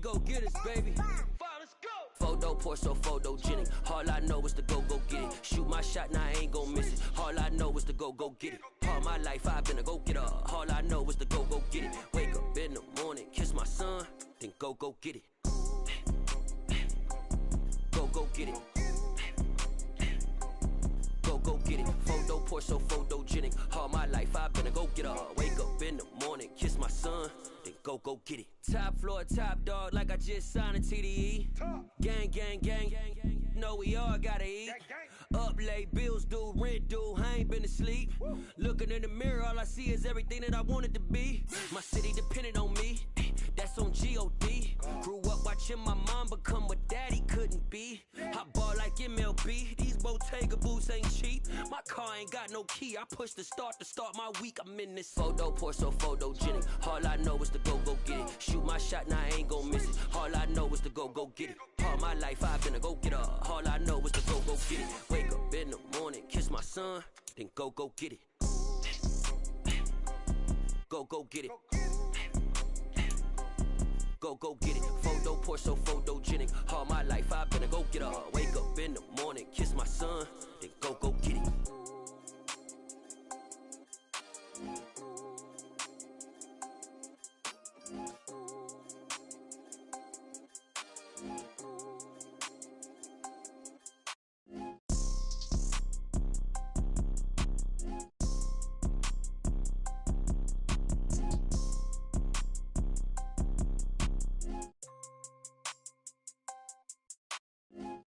go-getters, baby. Let's go. Photo pour so photogenic. All I know is to go get it. Shoot my shot, now I ain't gon' miss it. All I know is to go get it. All my life I've been a go-getter. All I know is to go get it. Wake up in the morning, kiss my son, then go get it. Go get it. Go get it. Photo pour so photogenic. All my life I've been a go-getter. Wake up in the morning, kiss my son, then go get it. Top floor, top dog, like I just signed a TDE. Gang, gang, gang, know we all gotta eat. Up late, bills due, rent due, I ain't been asleep. Looking in the mirror, all I see is everything that I wanted to be. My city depended on me, that's on G.O.D. Grew up watching my mom become what daddy couldn't be. I ball like MLB, these Bottega boots ain't cheap. My car ain't got no key, I push the start to start my week. I'm in this photo pour so photogenic. All I know is to go get it. Shoot my shot, now I ain't gon' miss it. All I know is to go get it. All my life I've been a go-getter. All I know is to go get it. Wake up in the morning, kiss my son, then go get it. Go get it. Go get it. Photo pour so photogenic. All my life I've been a go-getter. Wake up in the morning, kiss my son, then go get it.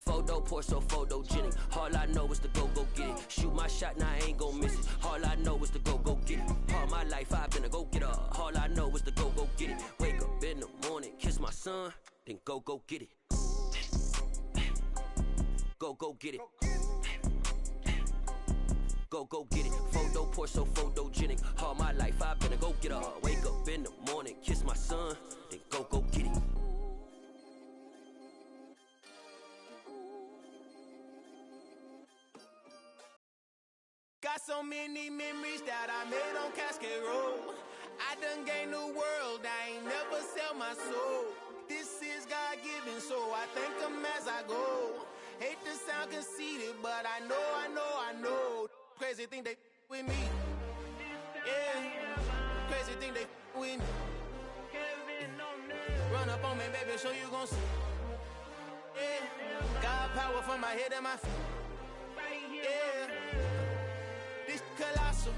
Photo pour so photogenic. All I know is to go get it. Shoot my shot, now I ain't gon' miss it. All I know is to go get it. All my life I've been a go-getter. All I know is to go get it. Wake up in the morning, kiss my son, then go get it. Go get it. Go get it. Photo pour so photogenic. All my life I've been a go-getter. Wake up in the morning, kiss my son, then go get it. Got so many memories that I made on Cascade Road. I done gained the world, I ain't never sell my soul. This is God-given, so I thank him as I go. Hate to sound conceited, but I know. Crazy thing they with me. Yeah, crazy thing they with me. Run up on me, baby, show you gon' see. Yeah, God power from my head and my feet. Yeah. Colossal.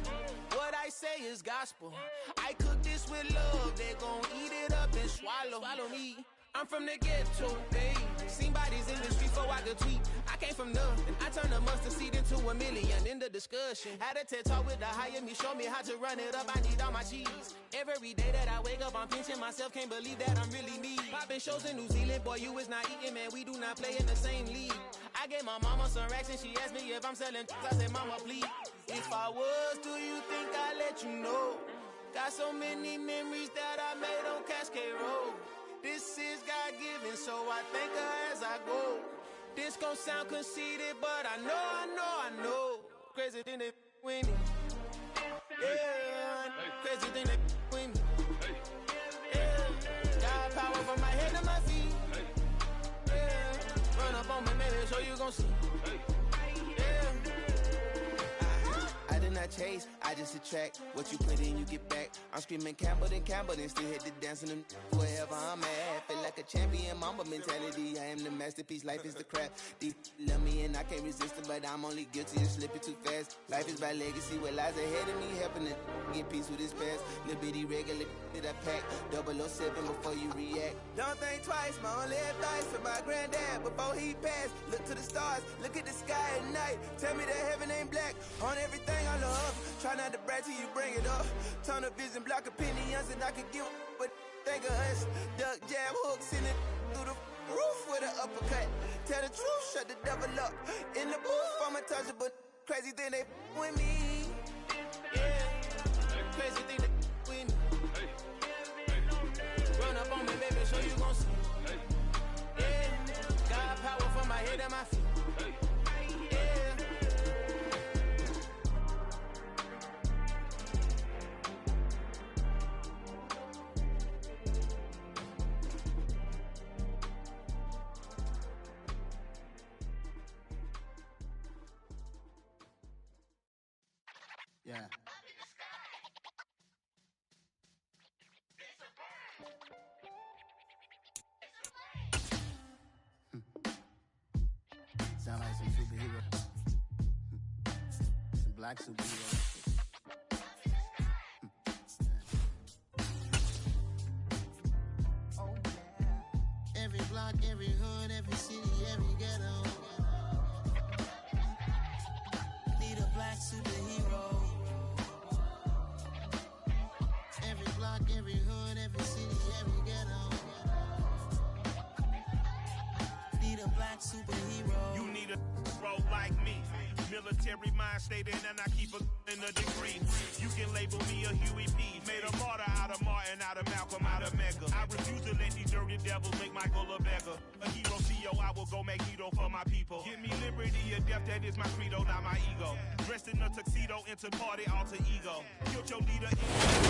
What I say is gospel. I cook this with love, they gon' eat it up and swallow me. I'm from the ghetto, babe. Seen bodies in the street before I could tweet. I came from nothing. I turned a mustard seed into a million. In the discussion, had a TED talk with the higher me. Show me how to run it up. I need all my cheese. Every day that I wake up, I'm pinching myself. Can't believe that I'm really me. Popping shows in New Zealand, boy, you is not eating, man. We do not play in the same league. I gave my mama some racks and she asked me if I'm selling. I said, mama, please. If I was, do you think I'd let you know? Got so many memories that I made on Cascade Road. This is God-given, so I thank her as I go. This gon' sound conceited, but I know. Crazy thing they with me. Yeah, crazy thing they with me. Yeah, got power from my head to my feet. Yeah, run up on me, maybe so you gon' see. Yeah. I did not chase, I just attract. What you put in, you get back. I'm screaming Campbell, then still hit the dance and wherever I'm at. Feel like a champion, mamba mentality. I am the masterpiece, life is the crap. Deep love me and I can't resist it, but I'm only guilty of slipping too fast. Life is by legacy, what lies ahead of me, helping to get peace with this past. Little bitty regular that I pack, 007 before you react. Don't think twice, my only advice for my granddad before he passed. Look to the stars, look at the sky at night. Tell me that heaven ain't black on everything I love. Try not to brag till you bring it up. Tunnel vision, block opinions, and I could give but think of us. Duck jab hooks in it through the roof with an uppercut. Tell the truth, shut the devil up. In the booth, I'm untouchable. Crazy thing they with me. Yeah, crazy thing they with me. Run up on me, baby, so you gon' see. Yeah, got power from my head and my feet. Yeah. black superhero. Oh, yeah. Every block, every hood, every city, every ghetto. Need a black superhero. Every block, every hood, every city, every ghetto. Need a black superhero. You need a bro like me. Military mind state and I keep in a degree. You can label me a Huey P. Made a martyr out of Martin, out of Malcolm, out of Mega. I refuse to let these dirty devils make Michael a beggar. A hero CEO, I will go Magneto for my people. Give me liberty or death, that is my credo, not my ego. Dressed in a tuxedo, into party, alter ego. Killed your leader.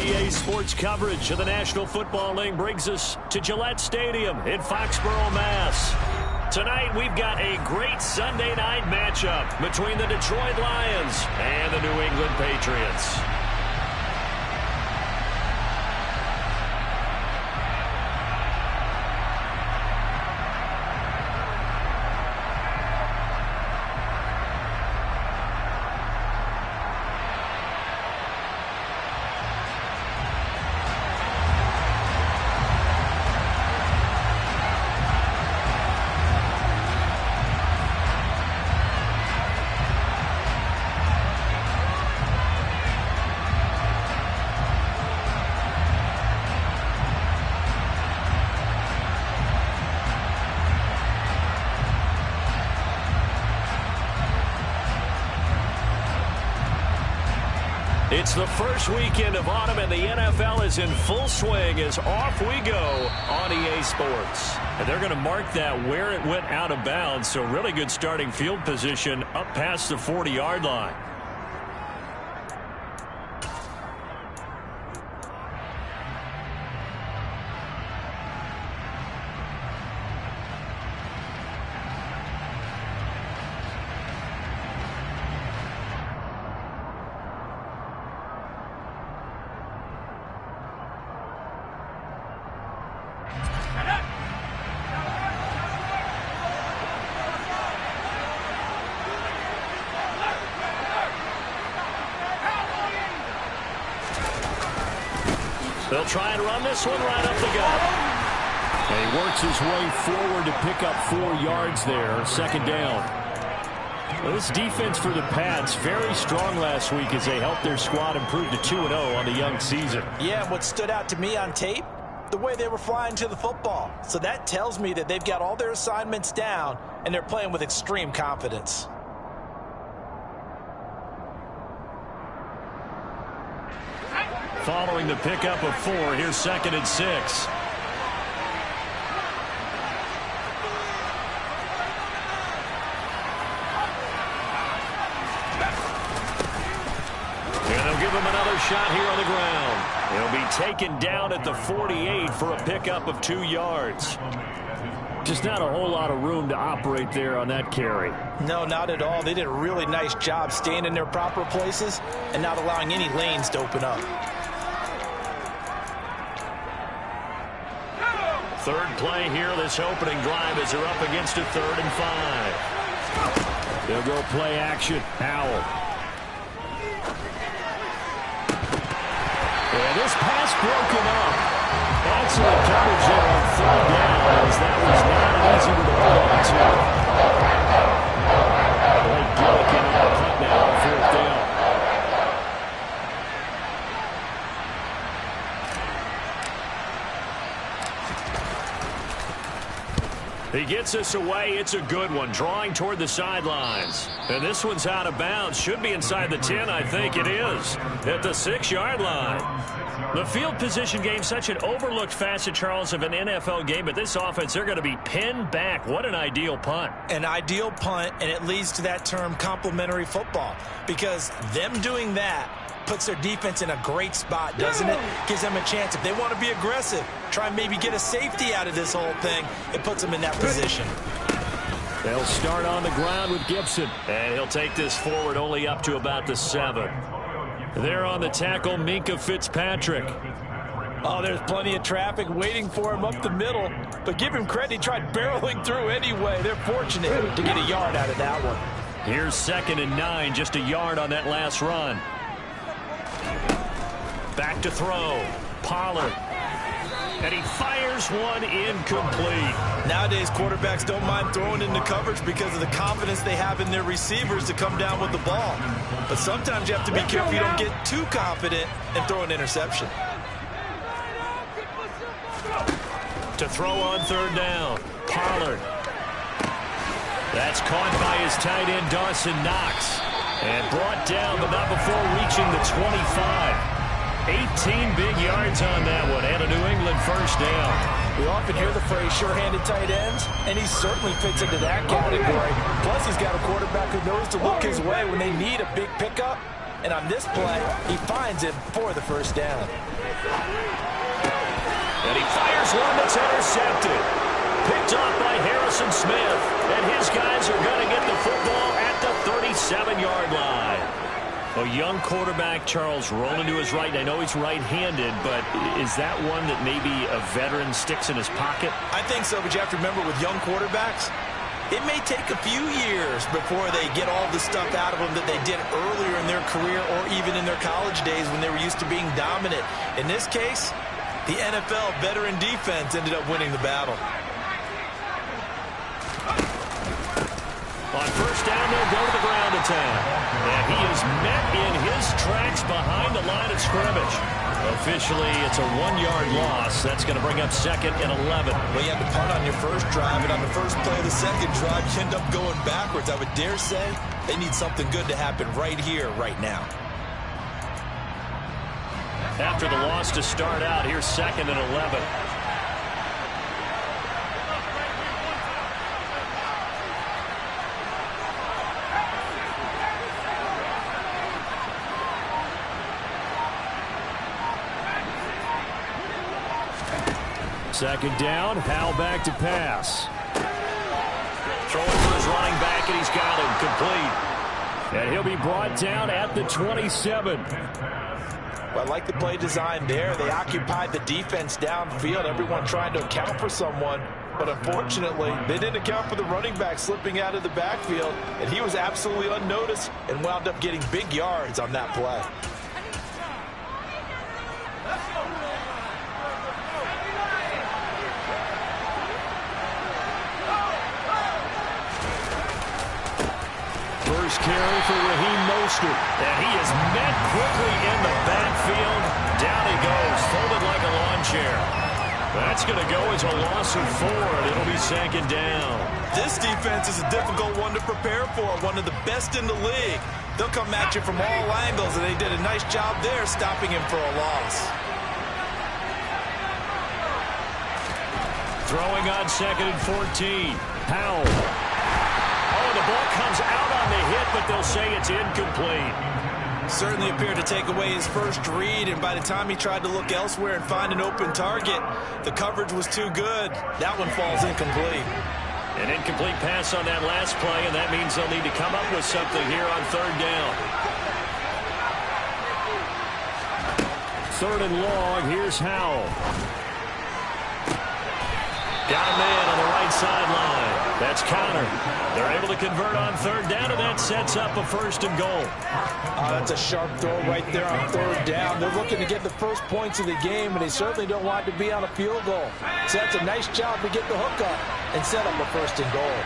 EA Sports coverage of the National Football League brings us to Gillette Stadium in Foxborough, Mass. Tonight, we've got a great Sunday night matchup between the Detroit Lions and the New England Patriots. It's the first weekend of autumn, and the NFL is in full swing as off we go on EA Sports. And they're going to mark that where it went out of bounds, so really good starting field position up past the 40-yard line. They'll try and run this one right up the gut. And he works his way forward to pick up 4 yards there, second down. Well, this defense for the Pats, very strong last week as they helped their squad improve to 2-0 on the young season. Yeah, and what stood out to me on tape, the way they were flying to the football. So that tells me that they've got all their assignments down, and they're playing with extreme confidence. Following the pickup of 4, here's 2nd and 6. And they'll give him another shot here on the ground. He'll be taken down at the 48 for a pickup of 2 yards. Just not a whole lot of room to operate there on that carry. No, not at all. They did a really nice job staying in their proper places and not allowing any lanes to open up. Third play here, this opening drive as they're up against a 3rd and 5. They'll go play action. Howell. And this pass broken up. Excellent coverage there on 3rd down, as that was not an easy one to hold on to. Blake Gillikin on the punt now on 4th down. He gets us away. It's a good one. Drawing toward the sidelines. And this one's out of bounds. Should be inside the 10, I think it is. At the 6-yard line. The field position game, such an overlooked facet, Charles, of an NFL game. But this offense, they're going to be pinned back. What an ideal punt. An ideal punt, and it leads to that term complementary football. Because them doing that puts their defense in a great spot, doesn't it? Gives them a chance. If they want to be aggressive, try and maybe get a safety out of this whole thing, it puts them in that position. They'll start on the ground with Gibson. And he'll take this forward only up to about the 7. There on the tackle, Minkah Fitzpatrick. Oh, there's plenty of traffic waiting for him up the middle. But give him credit, he tried barreling through anyway. They're fortunate to get a yard out of that one. Here's 2nd and 9, just a yard on that last run. Back to throw. Pollard. And he fires one incomplete. Nowadays, quarterbacks don't mind throwing into coverage because of the confidence they have in their receivers to come down with the ball. But sometimes you have to be careful you don't get too confident and throw an interception. To throw on 3rd down. Pollard. That's caught by his tight end, Dawson Knox. And brought down, but not before reaching the 25. 18 big yards on that one, and a New England 1st down. We often hear the phrase sure-handed tight ends, and he certainly fits into that category. Plus, he's got a quarterback who knows to look his way when they need a big pickup. And on this play, he finds it for the 1st down. And he fires one that's intercepted. Picked off by Harrison Smith. And his guys are going to get the football at the 37-yard line. A young quarterback, Charles, rolling to his right. I know he's right-handed, but is that one that maybe a veteran sticks in his pocket? I think so, but you have to remember with young quarterbacks, it may take a few years before they get all the stuff out of them that they did earlier in their career or even in their college days when they were used to being dominant. In this case, the NFL veteran defense ended up winning the battle. On 1st down, they'll go to the ground attack. And he is met in his tracks behind the line of scrimmage. Officially, it's a 1-yard loss. That's going to bring up 2nd and 11. Well, you had to punt on your first drive, and on the first play of the second drive, you end up going backwards. I would dare say they need something good to happen right here, right now. After the loss to start out, here's 2nd and 11. Second down, Howell back to pass. Throwing for his running back, and he's got him complete. And he'll be brought down at the 27. Well, I like the play design there. They occupied the defense downfield, everyone trying to account for someone. But unfortunately, they didn't account for the running back slipping out of the backfield, and he was absolutely unnoticed and wound up getting big yards on that play. First carry for Raheem Mostert. And he is met quickly in the backfield. Down he goes, folded like a lawn chair. That's going to go as a loss of 4, and it'll be 2nd down. This defense is a difficult one to prepare for, one of the best in the league. They'll come at you from all angles, and they did a nice job there stopping him for a loss. Throwing on 2nd and 14. Howell. The ball comes out on the hit, but they'll say it's incomplete. Certainly appeared to take away his first read, and by the time he tried to look elsewhere and find an open target, the coverage was too good. That one falls incomplete. An incomplete pass on that last play, and that means they'll need to come up with something here on 3rd down. 3rd and long, here's Howell. Got him in on the right sideline. That's Connor. They're able to convert on 3rd down, and that sets up a 1st and goal. That's a sharp throw right there on 3rd down. They're looking to get the first points of the game, and they certainly don't want to be on a field goal. So that's a nice job to get the hook up and set up a 1st and goal.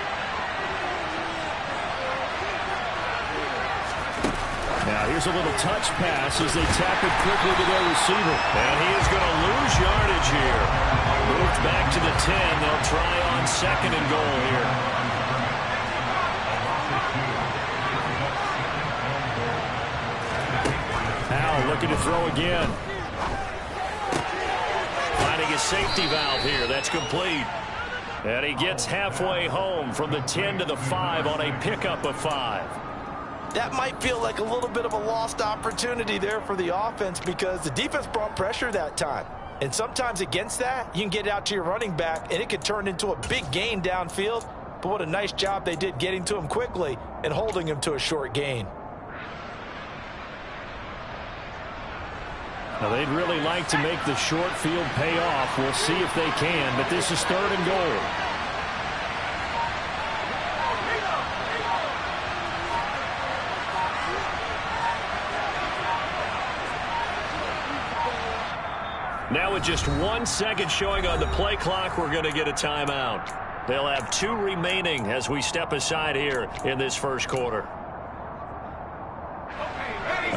Now here's a little touch pass as they tap it quickly to their receiver. And he is going to lose yardage here. Moved back to the 10. They'll try on 2nd and goal here. Howell looking to throw again. Finding his safety valve here. That's complete. And he gets halfway home from the 10 to the 5 on a pickup of 5. That might feel like a little bit of a lost opportunity there for the offense because the defense brought pressure that time. And sometimes against that, you can get out to your running back, and it could turn into a big gain downfield. But what a nice job they did getting to him quickly and holding him to a short gain. Now, they'd really like to make the short field pay off. We'll see if they can, but this is 3rd and goal. with just 1 second showing on the play clock, we're going to get a timeout. They'll have 2 remaining as we step aside here in this first quarter.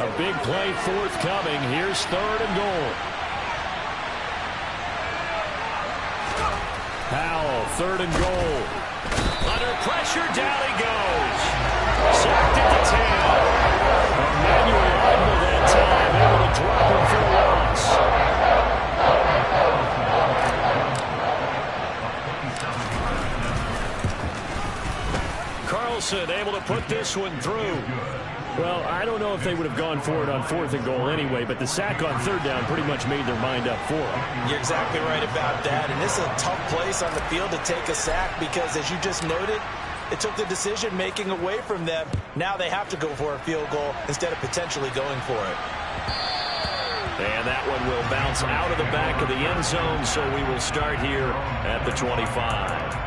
A big play forthcoming. Here's 3rd and goal. Powell, 3rd and goal. Under pressure, down he goes. Sacked at the 10. Emmanuel Idle that time, able to drop him for a loss. Carlson able to put this one through. Well, I don't know if they would have gone for it on 4th and goal anyway, but the sack on 3rd down pretty much made their mind up for it. You're exactly right about that, and this is a tough place on the field to take a sack because, as you just noted, it took the decision-making away from them. Now they have to go for a field goal instead of potentially going for it. And that one will bounce out of the back of the end zone, so we will start here at the 25.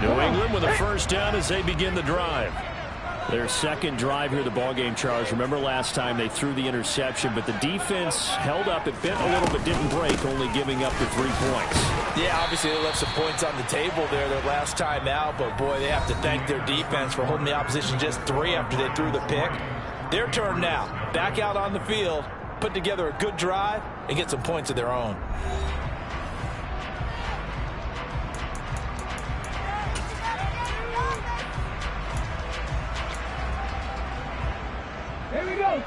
New England with a first down as they begin the drive. Their second drive here of the ballgame, Charles. Remember last time they threw the interception, but the defense held up. It bent a little but didn't break, only giving up the 3 points. Yeah, obviously they left some points on the table there their last time out, but boy, they have to thank their defense for holding the opposition just 3 after they threw the pick. Their turn now. Back out on the field, put together a good drive, and get some points of their own.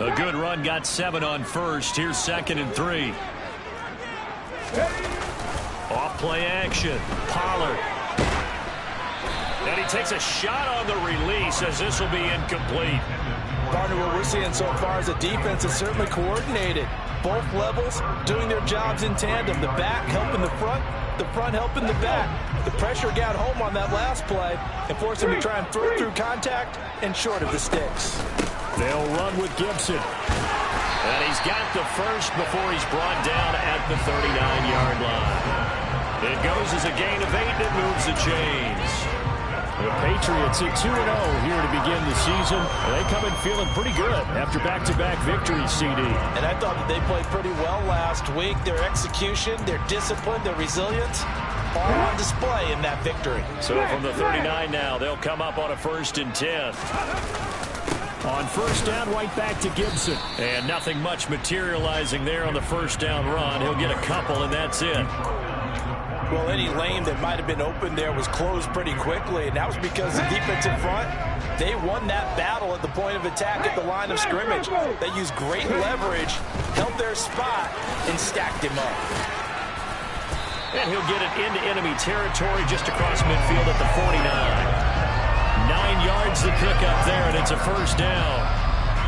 A good run, got 7 on first. Here's 2nd and 3. Off play action. Pollard. And he takes a shot on the release as this will be incomplete. Partner, what we're seeing so far is a defense that's certainly coordinated. Both levels doing their jobs in tandem. The back helping the front helping the back. The pressure got home on that last play and forced him to try and throw through contact and short of the sticks. They'll run with Gibson. And he's got the first before he's brought down at the 39-yard line. It goes as a gain of 8, and it moves the chains. The Patriots at 2-0 here to begin the season. They come in feeling pretty good after back-to-back victories, CD. And I thought that they played pretty well last week. Their execution, their discipline, their resilience, all on display in that victory. So from the 39 now, they'll come up on a 1st and 10. On first down, right back to Gibson. And nothing much materializing there on the first down run. He'll get a couple, and that's it. Well, any lane that might have been open there was closed pretty quickly, and that was because the defense in front, they won that battle at the point of attack at the line of scrimmage. They used great leverage, held their spot, and stacked him up. And he'll get it into enemy territory just across midfield at the 49. 9 yards to pick up there, and it's a first down.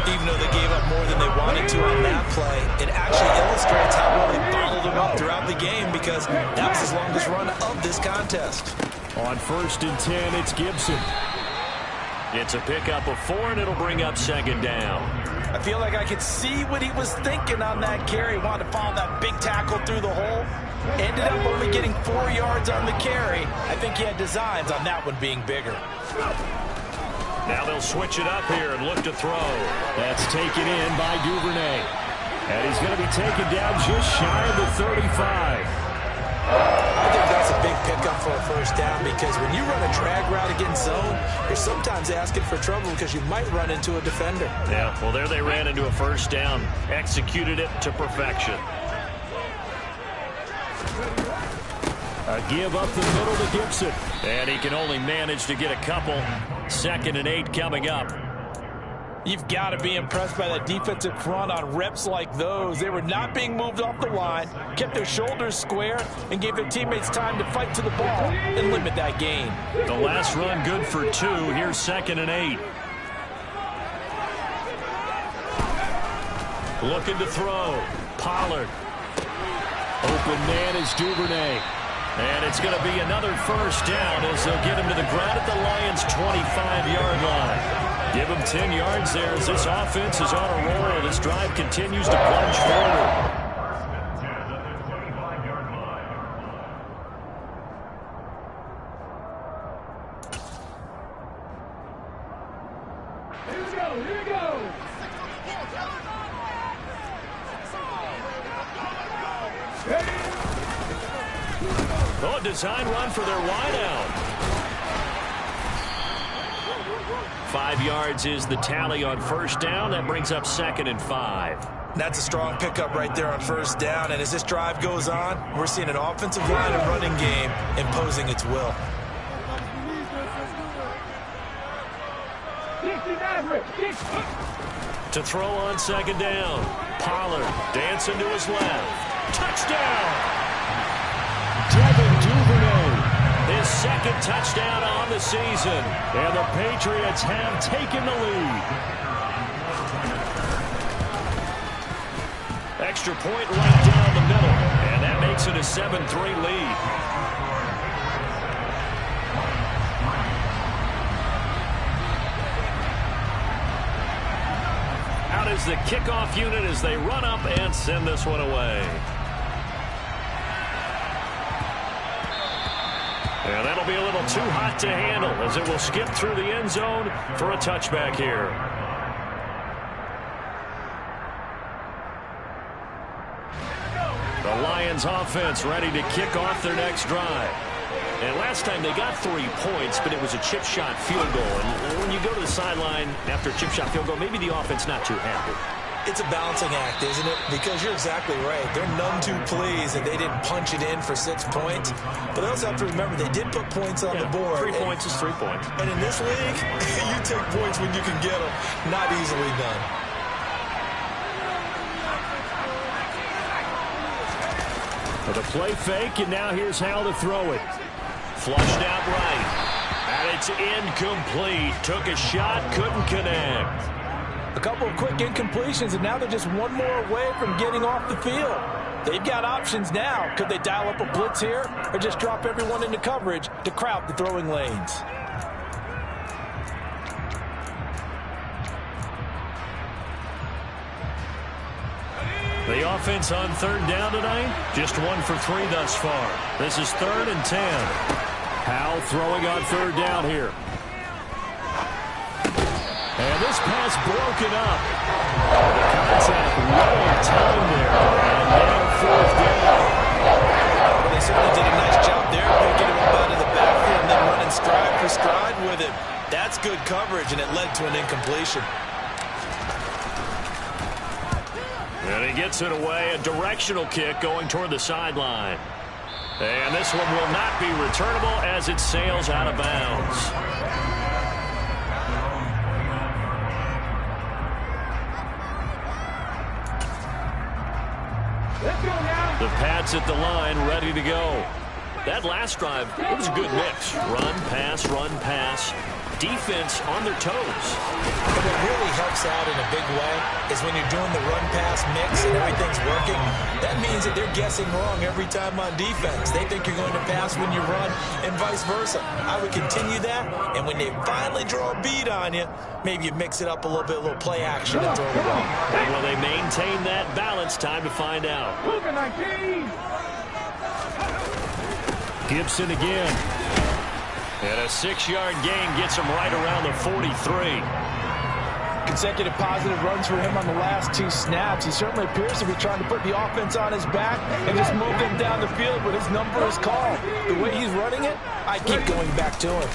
Even though they gave up more than they wanted to on that play, it actually illustrates how well they bottled them up throughout the game because that was his longest run of this contest. On 1st and 10, it's Gibson. It's a pickup of 4, and it'll bring up 2nd down. I feel like I could see what he was thinking on that carry. Wanted to follow that big tackle through the hole. Ended up only getting 4 yards on the carry. I think he had designs on that one being bigger. Now they'll switch it up here and look to throw. That's taken in by Duvernay. And he's going to be taken down just shy of the 35. I think that's a big pickup for a first down because when you run a drag route against zone, you're sometimes asking for trouble because you might run into a defender. Yeah, well, there they ran into a first down. Executed it to perfection. A give up the middle to Gibson. And he can only manage to get a couple. 2nd and 8 coming up. You've got to be impressed by that defensive front on reps like those. They were not being moved off the line, kept their shoulders square, and gave their teammates time to fight to the ball and limit that gain. The last run good for 2. Here's 2nd and 8. Looking to throw. Pollard. Open man is Duvernay. And it's going to be another first down as they'll get him to the ground at the Lions' 25-yard line. Give him 10 yards there as this offense is on a roll. This drive continues to plunge forward. Oh, a design run for their wideout. 5 yards is the tally on first down. That brings up 2nd and 5. That's a strong pickup right there on first down. And as this drive goes on, we're seeing an offensive line and running game imposing its will. To throw on 2nd down. Pollard dancing to his left. Touchdown! His 2nd touchdown on the season. And the Patriots have taken the lead. Extra point right down the middle. And that makes it a 7-3 lead. Out is the kickoff unit as they run up and send this one away. And that'll be a little too hot to handle as it will skip through the end zone for a touchback here. The Lions offense ready to kick off their next drive. And last time they got 3 points, but it was a chip shot field goal. And when you go to the sideline after a chip shot field goal, maybe the offense not too happy. It's a balancing act, isn't it? Because you're exactly right. They're none too pleased that they didn't punch it in for 6 points. But they also have to remember they did put points on the board. 3 points is 3 points. And in this league, you take points when you can get them. Not easily done. With a play fake, and now here's how to throw it. Flushed out right. And it's incomplete. Took a shot, couldn't connect. A couple of quick incompletions, and now they're just one more away from getting off the field. They've got options now. Could they dial up a blitz here or just drop everyone into coverage to crowd the throwing lanes? The offense on 3rd down tonight, just 1 for 3 thus far. This is 3rd and 10. Powell throwing on 3rd down here. And this pass broken up. The contact well timed there. And now 4th down. Well, they certainly did a nice job there, picking him up out of the backfield and then running stride for stride with him. That's good coverage, and it led to an incompletion. And he gets it away, a directional kick going toward the sideline. And this one will not be returnable as it sails out of bounds. The Pats at the line, ready to go. That last drive, it was a good mix. Run, pass. Defense on their toes. But what really helps out in a big way is when you're doing the run-pass mix and everything's working, that means that they're guessing wrong every time on defense. They think you're going to pass when you run and vice versa. I would continue that, and when they finally draw a beat on you, maybe you mix it up a little bit, a little play action and throw the ball. And will they maintain that balance? Time to find out. Gibson again. And a 6-yard gain gets him right around the 43. Consecutive positive runs for him on the last 2 snaps. He certainly appears to be trying to put the offense on his back and just move them down the field, but his number is called. The way he's running it, I keep going back to him.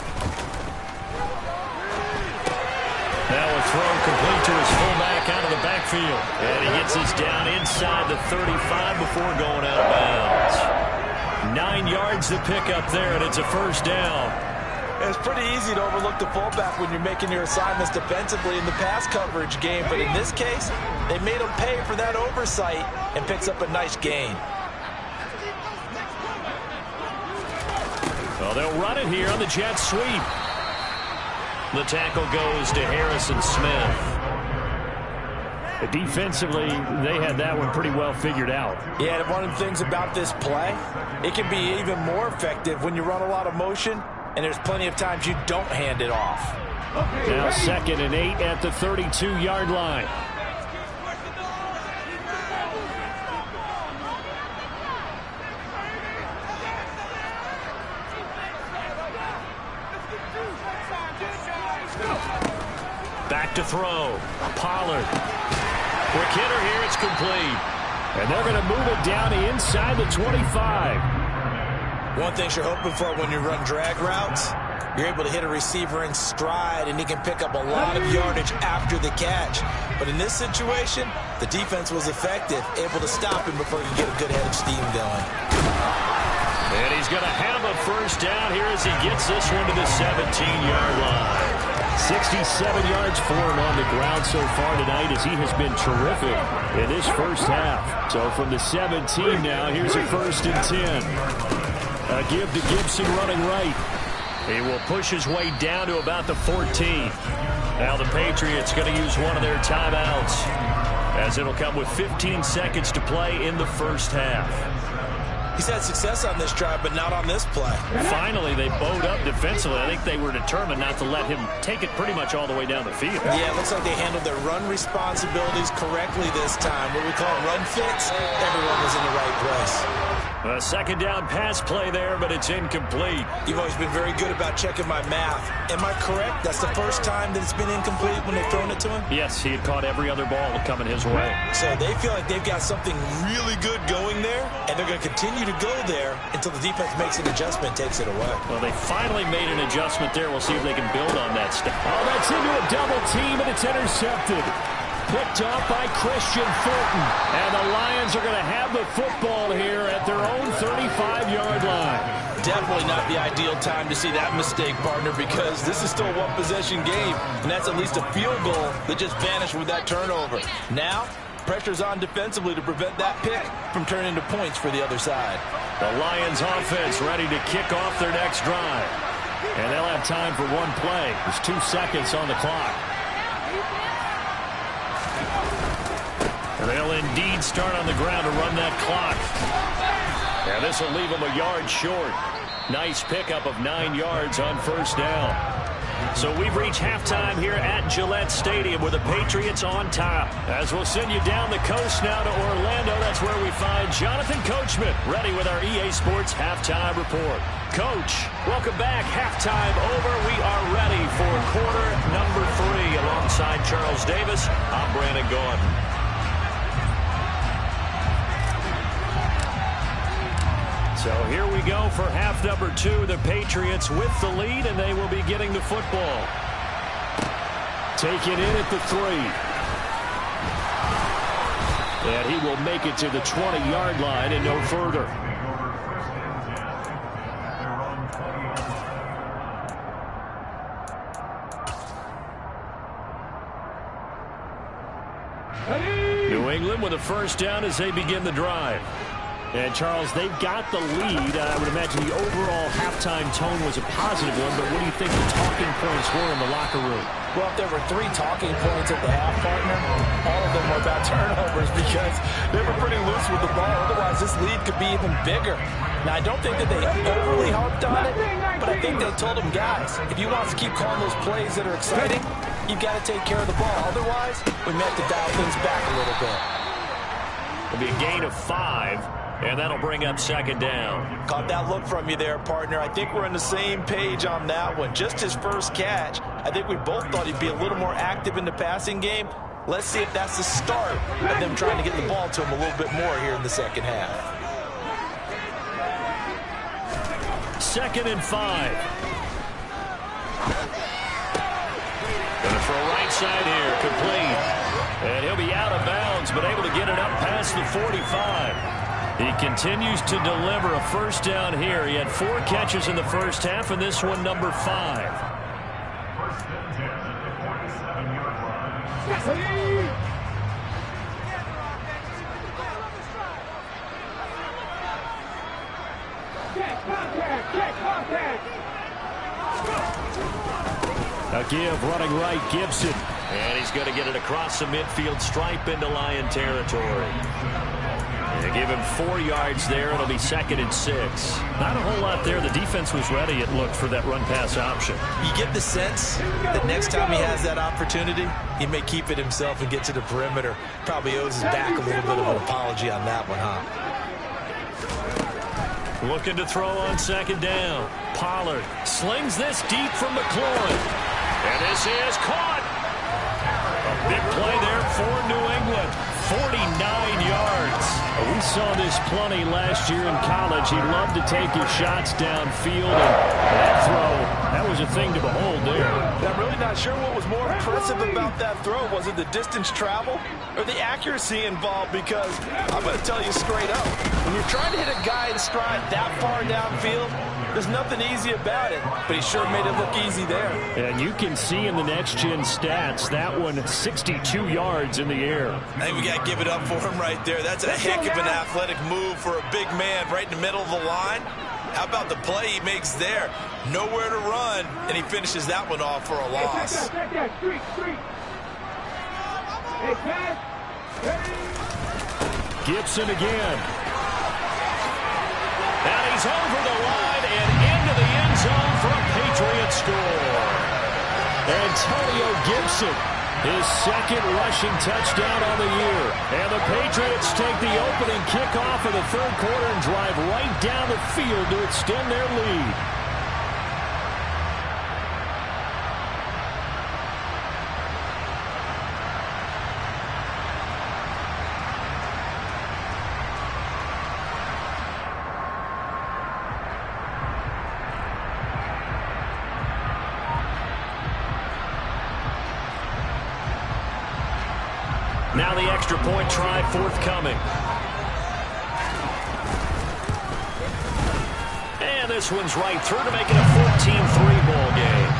Now a throw complete to his fullback out of the backfield. And he gets this down inside the 35 before going out of bounds. 9 yards to pick up there, and it's a 1st down. It's pretty easy to overlook the fullback when you're making your assignments defensively in the pass coverage game, but in this case, they made him pay for that oversight and picks up a nice gain. Well, they'll run it here on the jet sweep. The tackle goes to Harrison Smith. Defensively, they had that one pretty well figured out. Yeah, and one of the things about this play, it can be even more effective when you run a lot of motion and there's plenty of times you don't hand it off. Now 2nd and 8 at the 32-yard line. Back to throw. Pollard. Quick hitter here. It's complete. And they're going to move it down inside the 25. One thing you're hoping for when you run drag routes, you're able to hit a receiver in stride, and he can pick up a lot of yardage after the catch. But in this situation, the defense was effective, able to stop him before he could get a good head of steam going. And he's going to have a first down here as he gets this one to the 17-yard line. 67 yards for him on the ground so far tonight as he has been terrific in this first half. So from the 17 now, here's a 1st and 10. A give to Gibson running right. He will push his way down to about the 14. Now the Patriots going to use one of their timeouts as it'll come with 15 seconds to play in the first half. He's had success on this drive, but not on this play. Finally, they bowed up defensively. I think they were determined not to let him take it pretty much all the way down the field. Yeah, it looks like they handled their run responsibilities correctly this time. What we call run fits, everyone was in the right place. A 2nd down pass play there, but it's incomplete. You've always been very good about checking my math. Am I correct? That's the first time that it's been incomplete when they've thrown it to him? Yes, he had caught every other ball coming his way. So they feel like they've got something really good going there, and they're going to continue to go there until the defense makes an adjustment, takes it away. Well, they finally made an adjustment there. We'll see if they can build on that stuff. Oh, that's into a double team, and it's intercepted. Picked off by Christian Fulton. And the Lions are going to have the football here at their own 35-yard line. Definitely not the ideal time to see that mistake, partner, because this is still a one-possession game, and that's at least a field goal that just vanished with that turnover. Now, pressure's on defensively to prevent that pick from turning into points for the other side. The Lions offense ready to kick off their next drive. And they'll have time for one play. There's 2 seconds on the clock. They'll indeed start on the ground to run that clock. And this will leave them a yard short. Nice pickup of 9 yards on 1st down. So we've reached halftime here at Gillette Stadium with the Patriots on top. As we'll send you down the coast now to Orlando, that's where we find Jonathan Coachman ready with our EA Sports Halftime Report. Coach, welcome back. Halftime over. We are ready for quarter number 3. Alongside Charles Davis, I'm Brandon Gordon. So here we go for half number 2. The Patriots with the lead, and they will be getting the football. Take it in at the 3. And he will make it to the 20-yard line and no further. New England with a first down as they begin the drive. And, Charles, they've got the lead. I would imagine the overall halftime tone was a positive one, but what do you think the talking points were in the locker room? Well, if there were 3 talking points at the half, partner, all of them were about turnovers because they were pretty loose with the ball. Otherwise, this lead could be even bigger. Now, I don't think that they overly harped on it, but I think they told them, guys, if you want us to keep calling those plays that are exciting, you've got to take care of the ball. Otherwise, we may have to dial things back a little bit. It'll be a gain of 5. And that'll bring up 2nd down. Caught that look from you there, partner. I think we're on the same page on that one. Just his first catch. I think we both thought he'd be a little more active in the passing game. Let's see if that's the start of them trying to get the ball to him a little bit more here in the second half. 2nd and 5. Gonna throw right side here, complete. And he'll be out of bounds, but able to get it up past the 45. He continues to deliver a first down here. He had 4 catches in the first half, and this one number 5. A give running right, Gibson. And he's going to get it across the midfield stripe into Lion territory. And Give him 4 yards there. It'll be 2nd and 6. Not a whole lot there. The defense was ready, it looked, for that run-pass option. You get the sense that next time he has that opportunity, he may keep it himself and get to the perimeter. Probably owes his back a little bit of an apology on that one, huh? Looking to throw on 2nd down. Pollard slings this deep from McLaurin. And this is caught. A big play there for New England. 49 yards. We saw this plenty last year in college. He loved to take his shots downfield, and that throw, that was a thing to behold there. I'm really not sure what was more impressive about that throw. Was it the distance travel or the accuracy involved? Because I'm going to tell you straight up, when you're trying to hit a guy in stride that far downfield, there's nothing easy about it, but he sure made it look easy there. And you can see in the next-gen stats, that one 62 yards in the air. I think we got to give it up for him right there. That's a heck of an athletic move for a big man right in the middle of the line. How about the play he makes there? Nowhere to run, and he finishes that one off for a loss. Gibson again. And he's over the line and into the end zone for a Patriot score. Antonio Gibson, his 2nd rushing touchdown on the year. And the Patriots take the opening kickoff of the 3rd quarter and drive right down the field to extend their lead. Now the extra point try forthcoming. And this one's right through to make it a 14-3 ball game.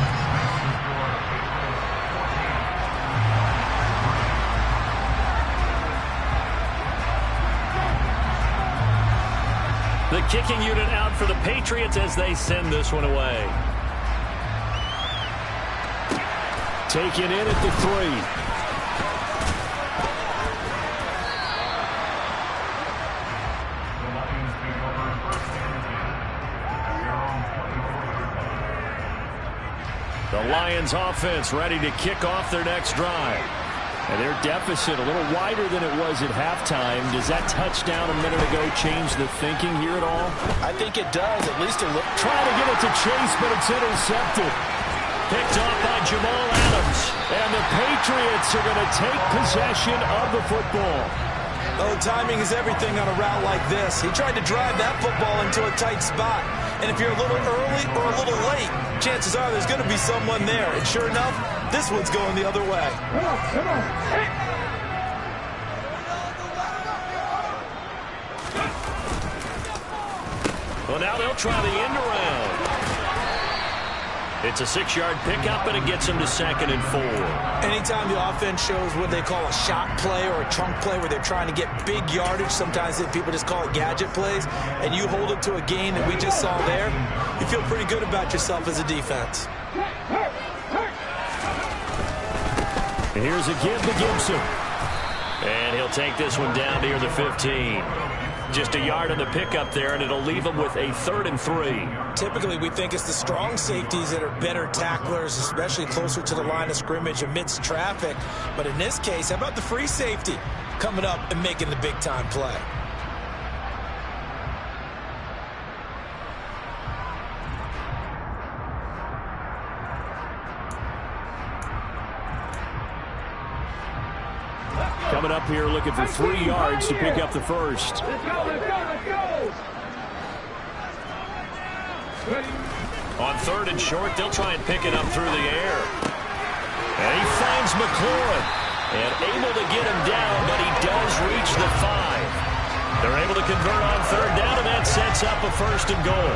The kicking unit out for the Patriots as they send this one away. Taken in at the 3. The Lions offense ready to kick off their next drive. And their deficit a little wider than it was at halftime. Does that touchdown a minute ago change the thinking here at all? I think it does, at least a little. Trying to get it to Chase, but it's intercepted. Picked off by Jamal Adams. And the Patriots are going to take possession of the football. Oh, timing is everything on a route like this. He tried to drive that football into a tight spot. And if you're a little early or a little late, chances are there's going to be someone there. And sure enough, this one's going the other way. Come on. Hey. Well, now they'll try the end around. It's a 6-yard pickup, and it gets them to 2nd and 4. Anytime the offense shows what they call a shot play or a chunk play where they're trying to get big yardage, sometimes people just call it gadget plays, and you hold it to a gain that we just saw there, you feel pretty good about yourself as a defense. And here's a give to Gibson. And he'll take this one down near the 15. Just a yard on the pickup there, and it'll leave them with a 3rd and 3. Typically, we think it's the strong safeties that are better tacklers, especially closer to the line of scrimmage amidst traffic. But in this case, how about the free safety coming up and making the big-time play? Coming up here looking for 3 yards to pick up the first. Let's go, let's go, let's go. On 3rd and short, they'll try and pick it up through the air. And he finds McLaurin. And able to get him down, but he does reach the 5. They're able to convert on 3rd down, and that sets up a 1st and goal.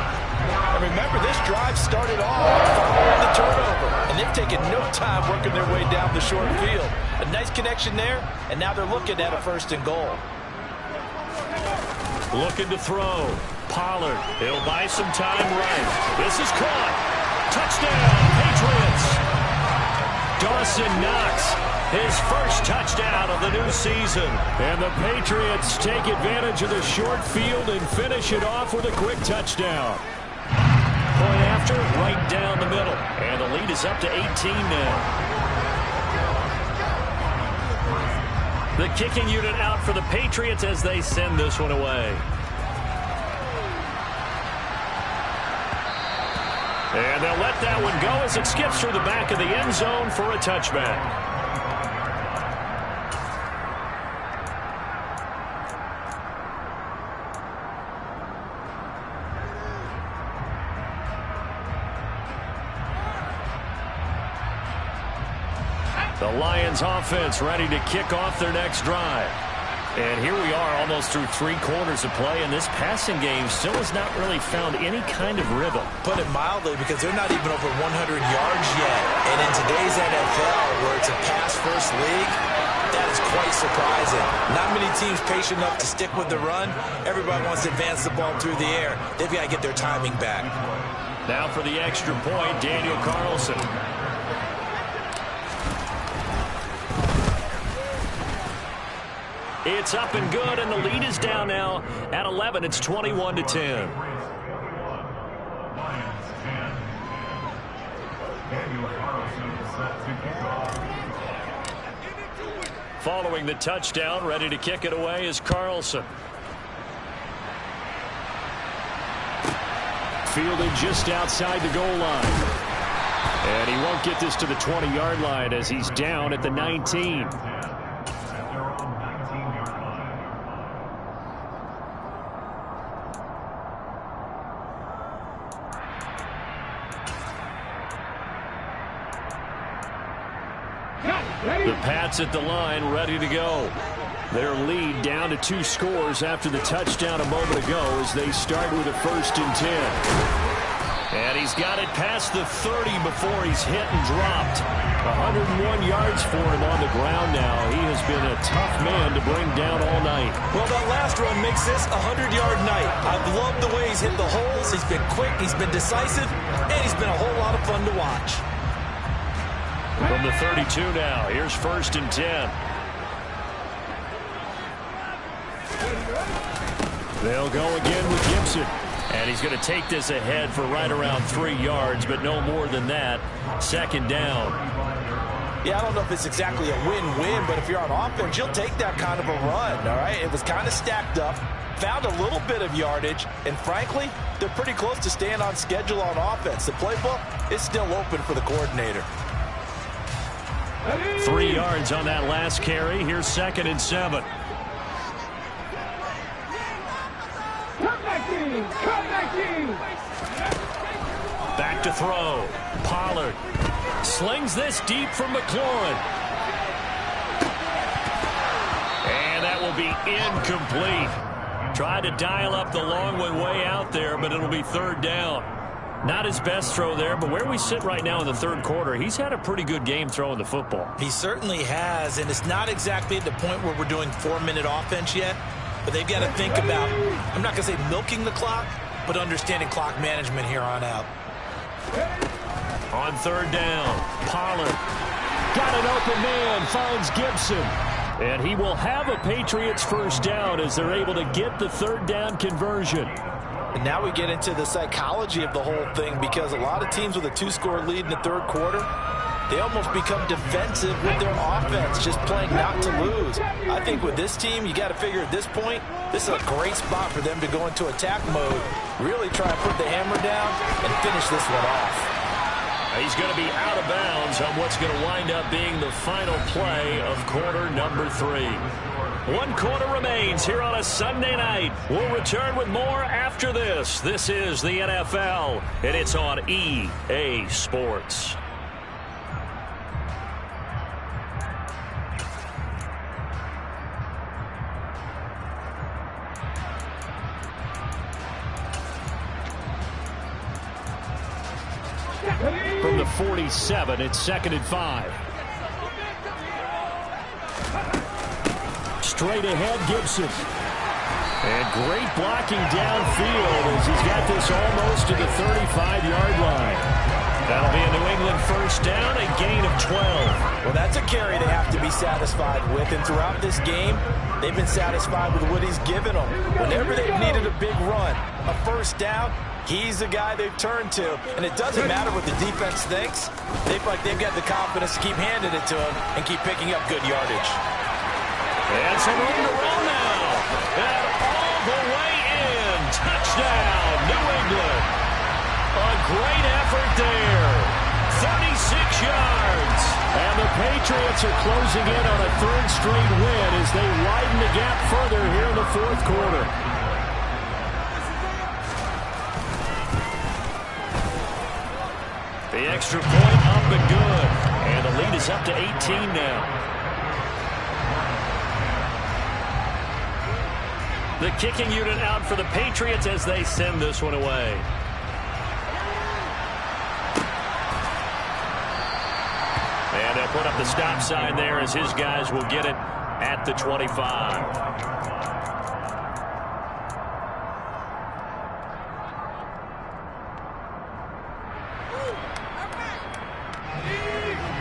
And remember, this drive started off following the turnover, and they've taken no time working their way down the short field. A nice connection there, and now they're looking at a 1st and goal. Looking to throw. Pollard. He'll buy some time right. This is caught. Touchdown, Patriots. Dawson Knox his first touchdown of the new season. And the Patriots take advantage of the short field and finish it off with a quick touchdown. Point after, right down the middle. And the lead is up to 18 now. The kicking unit out for the Patriots as they send this one away. And they'll let that one go as it skips through the back of the end zone for a touchback. The Lions offense ready to kick off their next drive. And here we are almost through 3 quarters of play, and this passing game still has not really found any kind of rhythm. Put it mildly, because they're not even over 100 yards yet. And in today's NFL, where it's a pass-first league, that is quite surprising. Not many teams patient enough to stick with the run. Everybody wants to advance the ball through the air. They've got to get their timing back. Now for the extra point, Daniel Carlson. It's up and good, and the lead is down now at 11. It's 21-10. Following the touchdown, ready to kick it away is Carlson. Fielded just outside the goal line. And he won't get this to the 20-yard line as he's down at the 19. The Pats at the line, ready to go. Their lead down to 2 scores after the touchdown a moment ago as they start with a 1st and 10. And he's got it past the 30 before he's hit and dropped. 101 yards for him on the ground now. He has been a tough man to bring down all night. Well, that last run makes this a 100-yard night. I've loved the way he's hit the holes. He's been quick, he's been decisive, and he's been a whole lot of fun to watch. From the 32 now, here's 1st and 10. They'll go again with Gibson. And he's going to take this ahead for right around 3 yards, but no more than that. 2nd down. Yeah, I don't know if it's exactly a win-win, but if you're on offense, you'll take that kind of a run, all right? It was kind of stacked up, found a little bit of yardage, and frankly, they're pretty close to staying on schedule on offense. The playbook is still open for the coordinator. 3 yards on that last carry. Here's 2nd and 7. Back to throw. Pollard slings this deep from McLaurin. And that will be incomplete. Tried to dial up the long one way out there, but it'll be 3rd down. Not his best throw there, but where we sit right now in the 3rd quarter, he's had a pretty good game throwing the football. He certainly has, and it's not exactly at the point where we're doing 4-minute offense yet, but they've got to think about, I'm not going to say milking the clock, but understanding clock management here on out. On 3rd down, Pollard got an open man, finds Gibson. And he will have a Patriots 1st down as they're able to get the 3rd down conversion. And now we get into the psychology of the whole thing, because a lot of teams with a 2-score lead in the 3rd quarter, they almost become defensive with their offense, just playing not to lose. I think with this team, you got to figure at this point, this is a great spot for them to go into attack mode, really try and put the hammer down and finish this one off. He's going to be out of bounds on what's going to wind up being the final play of quarter number 3. 1 quarter remains here on a Sunday night. We'll return with more after this. This is the NFL, and it's on EA Sports. From the 47, it's 2nd and 5. Straight ahead, Gibson. And great blocking downfield as he's got this almost to the 35-yard line. That'll be a New England first down, a gain of 12. Well, that's a carry they have to be satisfied with. And throughout this game, they've been satisfied with what he's given them. Whenever they've needed a big run, a first down, he's the guy they've turned to. And it doesn't matter what the defense thinks. They feel like they've got the confidence to keep handing it to him and keep picking up good yardage. And some room to run now. And all the way in. Touchdown, New England. A great effort there. 36 yards. And the Patriots are closing in on a third straight win as they widen the gap further here in the fourth quarter. The extra point up and good. And the lead is up to 18 now. The kicking unit out for the Patriots as they send this one away. And they'll put up the stop sign there as his guys will get it at the 25.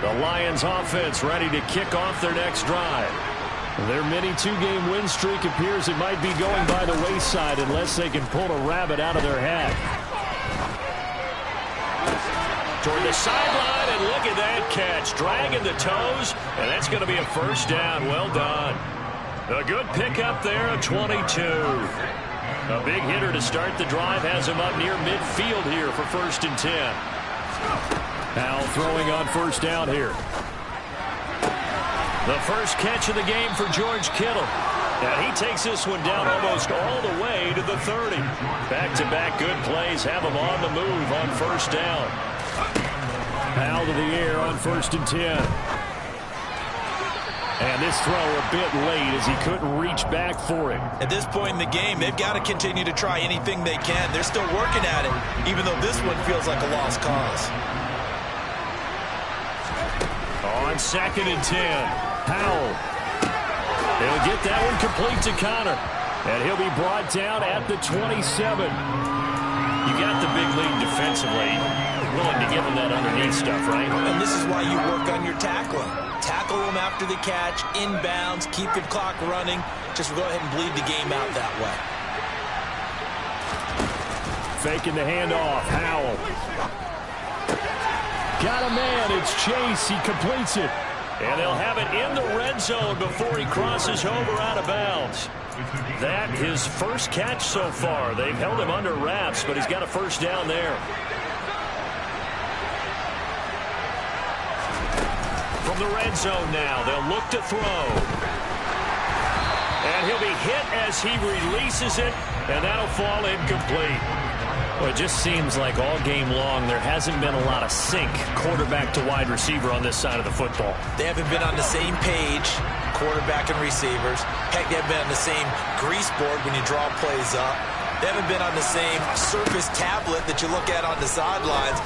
The Lions offense ready to kick off their next drive. Their mini two-game win streak appears it might be going by the wayside unless they can pull a rabbit out of their hat. Toward the sideline, and look at that catch. Dragging the toes, and that's going to be a first down. Well done. A good pickup there, a 22. A big hitter to start the drive has him up near midfield here for 1st and 10. Now throwing on first down here. The first catch of the game for George Kittle. And he takes this one down almost all the way to the 30. Back-to-back good plays have him on the move on first down. Out of the air on 1st and 10. And this throw a bit late as he couldn't reach back for it. At this point in the game, they've got to continue to try anything they can. They're still working at it, even though this one feels like a lost cause. On 2nd and 10. Powell. He'll get that one complete to Connor. And he'll be brought down at the 27. You got the big lead defensively. Willing to give him that underneath stuff, right? And this is why you work on your tackling. Tackle them after the catch, inbounds, keep your clock running. Just go ahead and bleed the game out that way. Faking the handoff. Howell. Got a man. It's Chase. He completes it. And they'll have it in the red zone before he crosses over out of bounds. That his first catch so far. They've held him under wraps, but he's got a first down there. From the red zone now, they'll look to throw. And he'll be hit as he releases it, and that'll fall incomplete. Well, it just seems like all game long there hasn't been a lot of sync quarterback to wide receiver on this side of the football. They haven't been on the same page, quarterback and receivers. Heck, they haven't been on the same grease board when you draw plays up. They haven't been on the same surface tablet that you look at on the sidelines.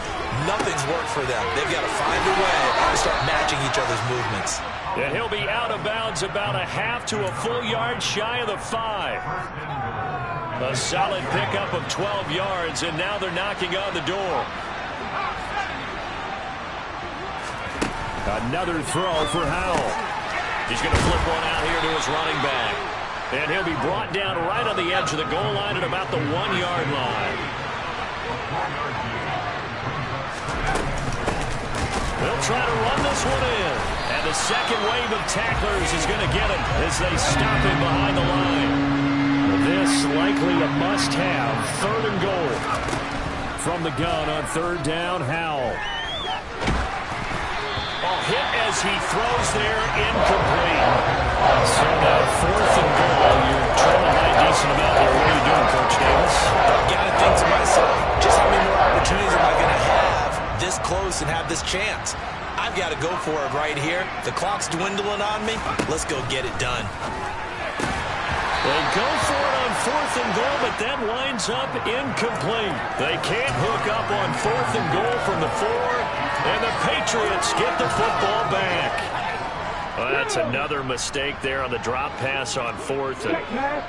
Nothing's worked for them. They've got to find a way to start matching each other's movements. And he'll be out of bounds about a half to a full yard shy of the 5. A solid pickup of 12 yards, and now they're knocking on the door. Another throw for Howell. He's going to flip one out here to his running back. And he'll be brought down right on the edge of the goal line at about the 1-yard line. They'll try to run this one in. And the second wave of tacklers is going to get him as they stop him behind the line. This likely a must-have. 3rd and goal. From the gun on 3rd down, Howell. Hit as he throws there, incomplete. So now 4th and goal. You're trailing by a decent amount here. What are you doing, Coach Davis? I've got to think to myself, just how many more opportunities am I going to have this close and have this chance? I've got to go for it right here. The clock's dwindling on me. Let's go get it done. They go for it on 4th and goal, but that winds up incomplete. They can't hook up on 4th and goal from the 4, and the Patriots get the football back. Well, that's another mistake there on the drop pass on fourth. And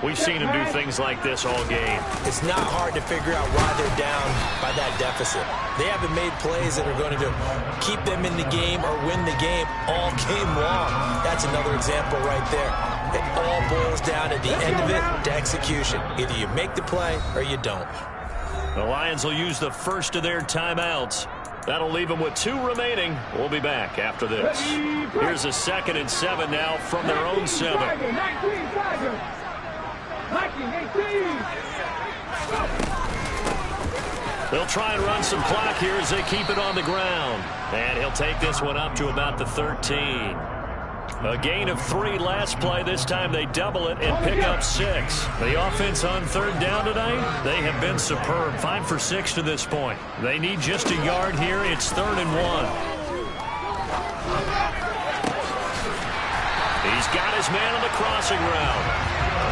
we've seen him do things like this all game. It's not hard to figure out why they're down by that deficit. They haven't made plays that are going to keep them in the game or win the game all game long. That's another example right there. It all boils down at the end of it to execution. Either you make the play or you don't. The Lions will use the first of their timeouts. That'll leave them with 2 remaining. We'll be back after this. Here's a 2nd and 7 now from their own 7. They'll try and run some clock here as they keep it on the ground. And he'll take this one up to about the 13. A gain of 3 last play. This time they double it and pick up 6. The offense on 3rd down tonight, they have been superb. 5 for 6 to this point. They need just a yard here. It's 3rd and 1. He's got his man on the crossing route.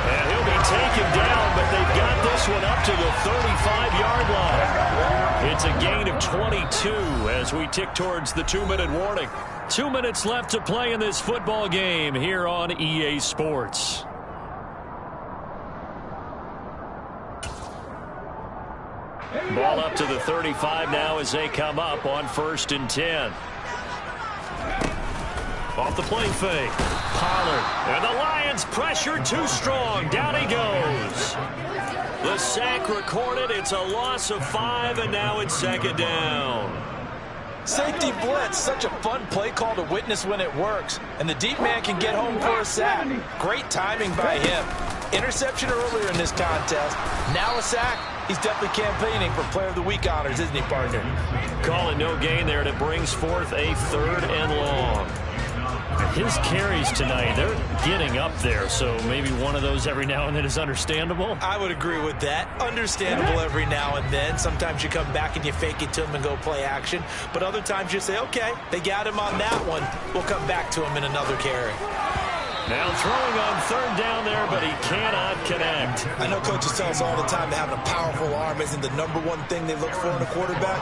And he'll be taken down, but they've got this one up to the 35-yard line. It's a gain of 22 as we tick towards the 2-minute warning. 2 minutes left to play in this football game here on EA Sports. Ball up to the 35 now as they come up on 1st and 10. Off the play fake. Pollard. And the Lions pressure too strong. Down he goes. The sack recorded. It's a loss of 5, and now it's 2nd down. Safety blitz, such a fun play call to witness when it works. And the deep man can get home for a sack. Great timing by him. Interception earlier in this contest. Now a sack. He's definitely campaigning for Player of the Week honors, isn't he, partner? Calling no gain there, and it brings forth a 3rd and long. His carries tonight, they're getting up there, so maybe one of those every now and then is understandable. I would agree with that. Understandable every now and then. Sometimes you come back and you fake it to him and go play action. But other times you say, okay, they got him on that one. We'll come back to him in another carry. Now throwing on 3rd down there, but he cannot connect. I know coaches tell us all the time that having a powerful arm isn't the #1 thing they look for in a quarterback.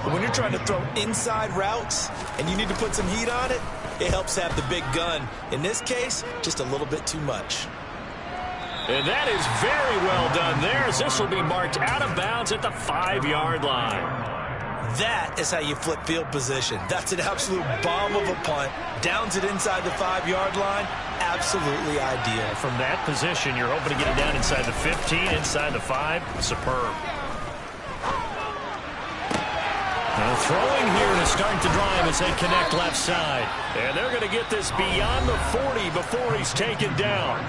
But when you're trying to throw inside routes and you need to put some heat on it, it helps have the big gun. In this case, just a little bit too much. And that is very well done there, as this will be marked out of bounds at the 5-yard line. That is how you flip field position. That's an absolute bomb of a punt. Downs it inside the 5-yard line. Absolutely ideal. From that position, you're hoping to get it down inside the 15, inside the 5. Superb. Now throwing here to start the drive as they connect left side. And they're going to get this beyond the 40 before he's taken down.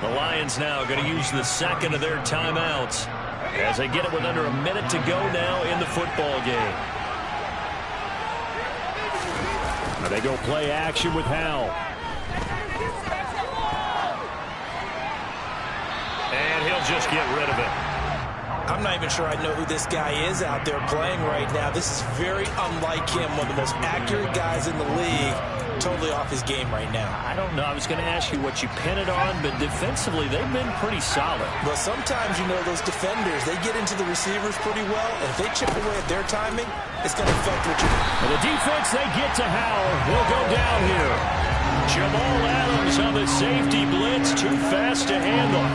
The Lions now going to use the 2nd of their timeouts as they get it with under a minute to go now in the football game. Now they go play action with Howell. And he'll just get rid of it. I'm not even sure I know who this guy is out there playing right now. This is very unlike him, one of the most accurate guys in the league. Totally off his game right now. I don't know. I was going to ask you what you pin it on, but defensively, they've been pretty solid. But sometimes, you know, those defenders, they get into the receivers pretty well, and if they chip away at their timing, it's going to affect what you do. And the defense, they get to Howell. Will go down here. Jamal Adams on the safety blitz. Too fast to handle.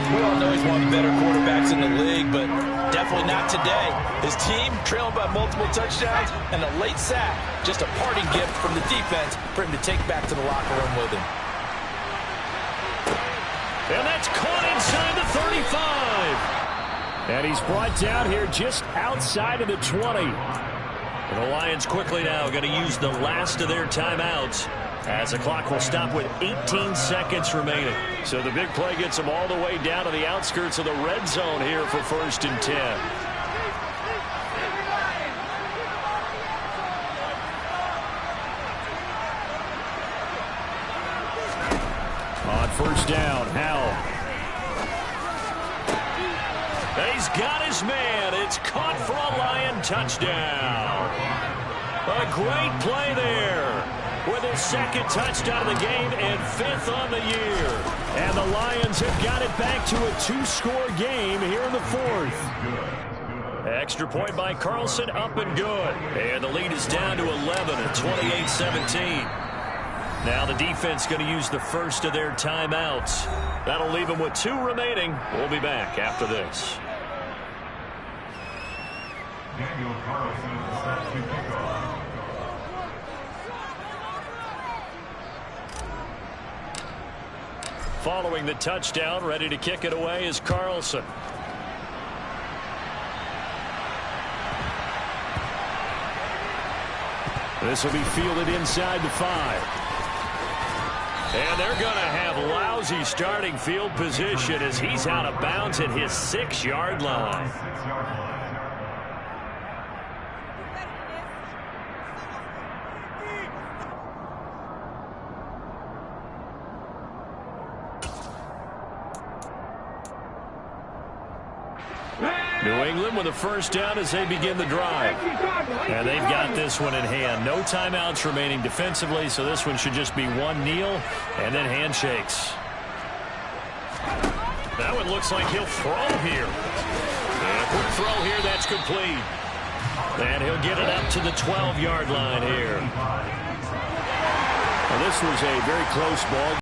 We all know he's one of the better quarterbacks in the league, but definitely not today. His team trailing by multiple touchdowns and a late sack. Just a parting gift from the defense for him to take back to the locker room with him. And that's caught inside the 35. And he's brought down here just outside of the 20. And the Lions quickly now going to use the last of their timeouts as the clock will stop with 18 seconds remaining. So the big play gets them all the way down to the outskirts of the red zone here for 1st and 10. On 1st down, Howell. He's got his man. It's caught for a Lion touchdown. A great play there. With his 2nd touchdown of the game and 5th on the year. And the Lions have got it back to a 2-score game here in the 4th. Extra point by Carlson, up and good. And the lead is down to 11 at 28-17. Now the defense going to use the first of their timeouts. That'll leave them with 2 remaining. We'll be back after this. Daniel Carlson is set to kick off. Following the touchdown, ready to kick it away is Carlson. This will be fielded inside the 5. And they're going to have lousy starting field position as he's out of bounds at his 6-yard line. New England with a first down as they begin the drive. And they've got this one in hand. No timeouts remaining defensively, so this one should just be one kneel and then handshakes. That one looks like he'll throw here. And a quick throw here, that's complete. And he'll get it up to the 12-yard line here. Well, this was a very close ball.